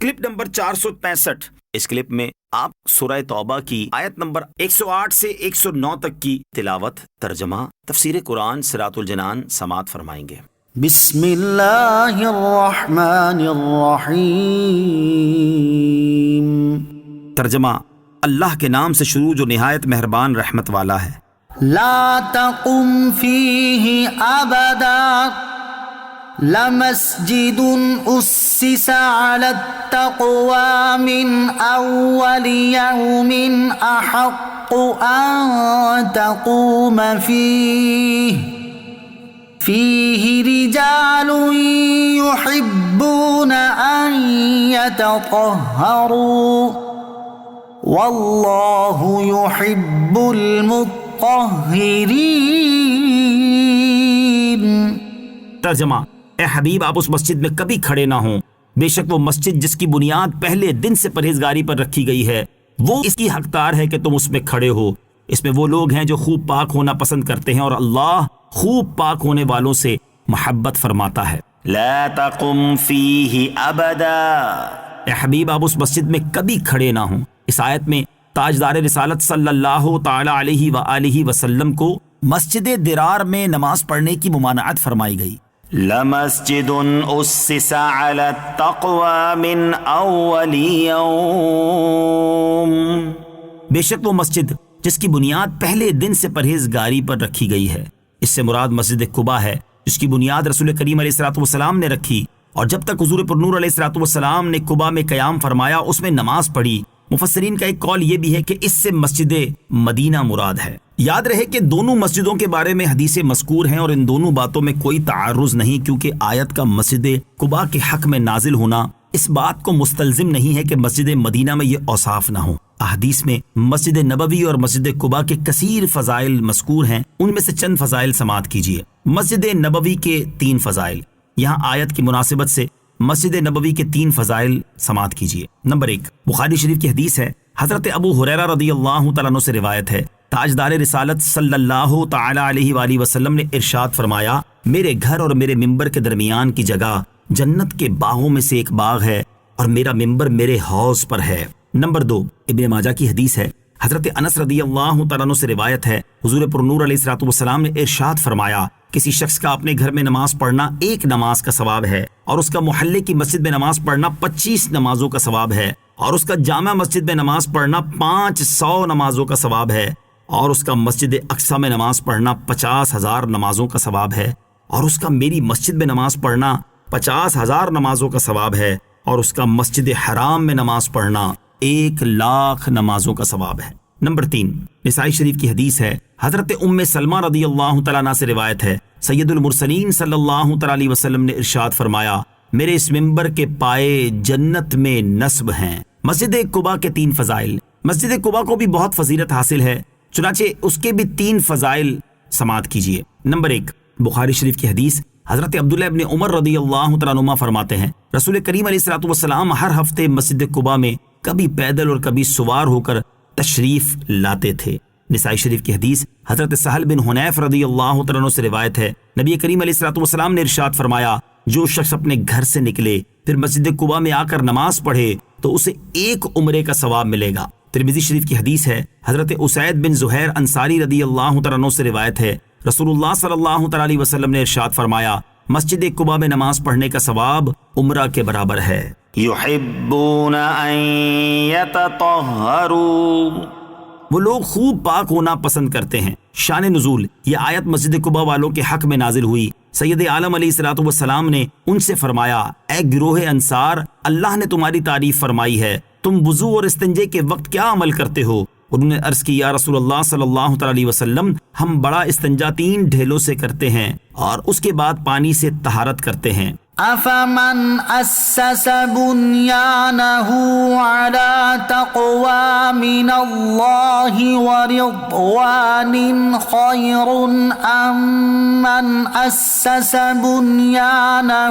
Clip number 465۔ اس clip میں آپ سورہ توبہ کی آیت نمبر 108 سے 109 تک کی تلاوت، ترجمہ، تفسیر قرآن صراط الجنان سماعت فرمائیں گے۔ بسم اللہ الرحمن الرحیم۔ ترجمہ، اللہ کے نام سے شروع جو نہایت مہربان رحمت والا ہے۔ لا تقم فیہ ابدا لمسجد اسس علی التقوی من اول یوم احق ان تقوم فیہ رجال یحبون ان یتطہروا واللہ یحب المطہرین۔ ترجمہ، اے حبیب آپ اس مسجد میں کبھی کھڑے نہ ہوں، بے شک وہ مسجد جس کی بنیاد پہلے دن سے پرہیزگاری پر رکھی گئی ہے وہ اس کی حقدار ہے کہ تم اس میں کھڑے ہو۔ اس میں وہ لوگ ہیں جو خوب پاک ہونا پسند کرتے ہیں اور اللہ خوب پاک ہونے والوں سے محبت فرماتا ہے۔ لا تقم فیہ ابدا، اے حبیب آپ اس مسجد میں کبھی کھڑے نہ ہوں۔ اس آیت میں تاجدار رسالت صلی اللہ تعالی علیہ وآلہ وسلم کو مسجد درار میں نماز پڑھنے کی ممانعت فرمائی گئی۔ لَمَسْجِدٌ أُسِّسَ عَلَى التَّقْوَى مِنْ أَوَّلِ يَوْمٍ، بے شک وہ مسجد جس کی بنیاد پہلے دن سے پرہیزگاری پر رکھی گئی ہے۔ اس سے مراد مسجد قباء ہے جس کی بنیاد رسول کریم علیہ الصلوۃ والسلام نے رکھی، اور جب تک حضور پرنور علیہ الصلوۃ والسلام نے قباء میں قیام فرمایا اس میں نماز پڑھی۔ مفسرین کا ایک قول یہ بھی ہے کہ اس سے مسجد مدینہ مراد ہے۔ یاد رہے کہ دونوں مسجدوں کے بارے میں حدیثیں مذکور ہیں اور ان دونوں باتوں میں کوئی تعارض نہیں، کیونکہ آیت کا مسجد قباء کے حق میں نازل ہونا اس بات کو مستلزم نہیں ہے کہ مسجد مدینہ میں یہ اوصاف نہ ہو۔ احادیث میں مسجد نبوی اور مسجد قباء کے کثیر فضائل مذکور ہیں، ان میں سے چند فضائل سماعت کیجیے۔ مسجد نبوی کے 3 فضائل، یہاں آیت کی مناسبت سے مسجد نبوی کے 3 فضائل سماعت کیجیے۔ نمبر 1، بخاری شریف کی حدیث ہے، حضرت ابو ہریرہ رضی اللہ تعالیٰ عنہ سے روایت ہے، تاجدار رسالت صلی اللہ تعالی علیہ وآلہ وسلم نے ارشاد فرمایا، میرے گھر اور میرے ممبر کے درمیان کی جگہ جنت کے باغوں میں سے ایک باغ ہے اور میرا ممبر میرے حوض پر ہے۔ نمبر 2، ابن ماجہ کی حدیث ہے، حضرت انس رضی اللہ تعالیٰ عنہ سے روایت ہے، حضور پرنور علیہ الصلوۃ والسلام نے ارشاد فرمایا، کسی شخص کا اپنے گھر میں نماز پڑھنا 1 نماز کا ثواب ہے، اور اس کا محلے کی مسجد میں نماز پڑھنا 25 نمازوں کا ثواب ہے، اور اس کا جامع مسجد میں نماز پڑھنا 500 نمازوں کا ثواب ہے، اور اس کا مسجد اقصیٰ میں نماز پڑھنا 50,000 نمازوں کا ثواب ہے، اور اس کا میری مسجد میں نماز پڑھنا 50,000 نمازوں کا ثواب ہے، اور اس کا مسجد حرام میں نماز پڑھنا 1,00,000 نمازوں کا ثواب ہے۔ نمبر 3، نسائی شریف کی حدیث ہے، حضرت ام سلمہ رضی اللہ تعالیٰ عنہ سے روایت ہے، سید المرسلین صلی اللہ تعالیٰ علیہ وسلم نے ارشاد فرمایا، میرے اس ممبر کے پائے جنت میں نصب ہیں۔ مسجد قباء کے 3 فضائل، مسجد قباء کو بھی بہت فضیلت حاصل ہے، چنانچہ اس کے بھی 3 فضائل سماعت کیجیے۔ نمبر 1، بخاری شریف کی حدیث، حضرت عبداللہ ابن عمر رضی اللہ تعالیٰ عنہما فرماتے ہیں، رسول کریم علیہ الصلوۃ والسلام ہر ہفتے مسجد قباء میں کبھی پیدل اور کبھی سوار ہو کر تشریف لاتے تھے۔ نسائی شریف کی حدیث، حضرت سہل بن حنیف رضی اللہ تعالیٰ عنہ سے روایت ہے، نبی کریم علیہ الصلوۃ والسلام نے ارشاد فرمایا، جو شخص اپنے گھر سے نکلے پھر مسجد قباء میں آ کر نماز پڑھے تو اسے 1 عمرے کا ثواب ملے گا۔ ترمذی شریف کی حدیث ہے، حضرت اسید بن زہیر انصاری رضی اللہ تعالیٰ عنہ سے روایت ہے، رسول اللہ صلی اللہ تعالیٰ علیہ وسلم نے ارشاد فرمایا، مسجد قباء میں نماز پڑھنے کا ثواب عمرہ کے برابر ہے۔ یحبون ان یتطہروا، وہ لوگ خوب پاک ہونا پسند کرتے ہیں۔ شان نزول، یہ آیت مسجد قباء والوں کے حق میں نازل ہوئی۔ سید عالم علیہ الصلوۃ والسلام نے ان سے فرمایا، اے گروہ انصار، اللہ نے تمہاری تعریف فرمائی ہے، تم وضو اور استنجے کے وقت کیا عمل کرتے ہو؟ انہوں نے عرض کی، یا رسول اللہ صلی اللہ تعالی علیہ وسلم، ہم بڑا استنجا 3 ڈھیلوں سے کرتے ہیں اور اس کے بعد پانی سے طہارت کرتے ہیں۔ افمن اسس بنیانہ علی تقوی من اللہ ورضوان خیر ام من اسس بنیانہ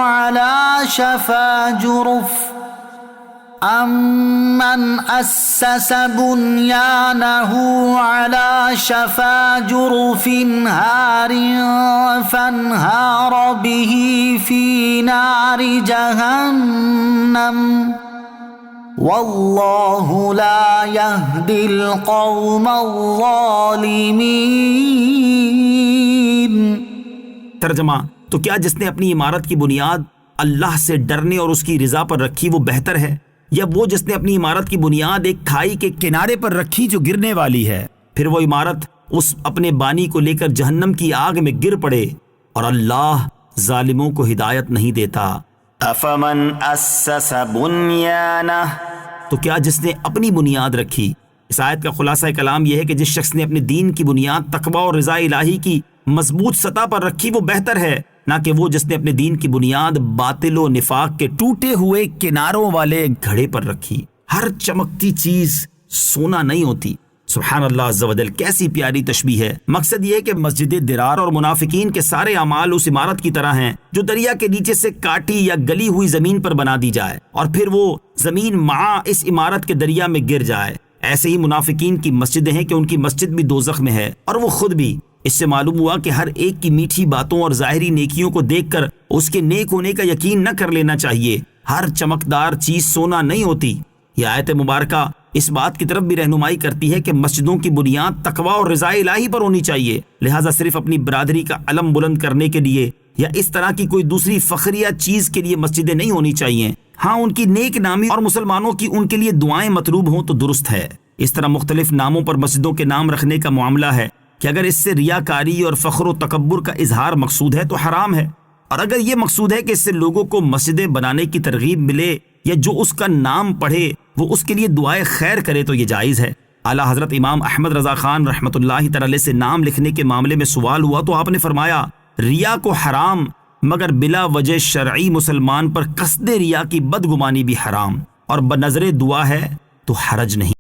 علی شفا جرف أَمَّنْ أَسَّسَ بُنْيَانَهُ عَلَى شَفَا جُرُفٍ هَارٍ فَانْهَارَ بِهِ فِي نَارِ جَهَنَّمَ وَاللَّهُ لَا يَهْدِي الْقَوْمَ الظَّالِمِينَ۔ ترجمہ: تو کیا جس نے اپنی عمارت کی بنیاد اللہ سے ڈرنے اور اس کی رضا پر رکھی وہ بہتر ہے، یا وہ جس نے اپنی عمارت کی بنیاد ایک کھائی کے کنارے پر رکھی جو گرنے والی ہے، پھر وہ عمارت اس اپنے بانی کو لے کر جہنم کی آگ میں گر پڑے، اور اللہ ظالموں کو ہدایت نہیں دیتا۔ افمن اسس بنیانہ، تو کیا جس نے اپنی بنیاد رکھی۔ اس آیت کا خلاصہ کلام یہ ہے کہ جس شخص نے اپنے دین کی بنیاد تقوی اور رضا الہی کی مضبوط سطح پر رکھی وہ بہتر ہے، نہ کہ وہ جس نے اپنے دین کی بنیاد باطل و نفاق کے ٹوٹے ہوئے کناروں والے گھڑے پر رکھی۔ ہر چمکتی چیز سونا نہیں ہوتی۔ سبحان اللہ عز و جل، کیسی پیاری تشبیہ ہے۔ مقصد یہ ہے کہ مسجد درار اور منافقین کے سارے اعمال اس عمارت کی طرح ہیں جو دریا کے نیچے سے کاٹی یا گلی ہوئی زمین پر بنا دی جائے اور پھر وہ زمین مع اس عمارت کے دریا میں گر جائے۔ ایسے ہی منافقین کی مسجدیں ہیں کہ ان کی مسجد بھی دوزخ میں ہے اور وہ خود بھی۔ اس سے معلوم ہوا کہ ہر ایک کی میٹھی باتوں اور ظاہری نیکیوں کو دیکھ کر اس کے نیک ہونے کا یقین نہ کر لینا چاہیے۔ ہر چمکدار چیز سونا نہیں ہوتی۔ یہ آیت مبارکہ اس بات کی طرف بھی رہنمائی کرتی ہے کہ مسجدوں کی بنیاد تقوی اور رضا الہی پر ہونی چاہیے، لہٰذا صرف اپنی برادری کا علم بلند کرنے کے لیے یا اس طرح کی کوئی دوسری فخریہ چیز کے لیے مسجدیں نہیں ہونی چاہیے۔ ہاں، ان کی نیک نامی اور مسلمانوں کی ان کے لیے دعائیں مطلوب ہوں تو درست ہے۔ اس طرح مختلف ناموں پر مسجدوں کے نام رکھنے کا معاملہ ہے کہ اگر اس سے ریاکاری اور فخر و تکبر کا اظہار مقصود ہے تو حرام ہے، اور اگر یہ مقصود ہے کہ اس سے لوگوں کو مسجدیں بنانے کی ترغیب ملے یا جو اس کا نام پڑھے وہ اس کے لیے دعائے خیر کرے تو یہ جائز ہے۔ اعلیٰ حضرت امام احمد رضا خان رحمۃ اللہ تعالی سے نام لکھنے کے معاملے میں سوال ہوا تو آپ نے فرمایا، ریا کو حرام مگر بلا وجہ شرعی مسلمان پر قصد ریا کی بدگمانی بھی حرام، اور بنظر دعا ہے تو حرج نہیں۔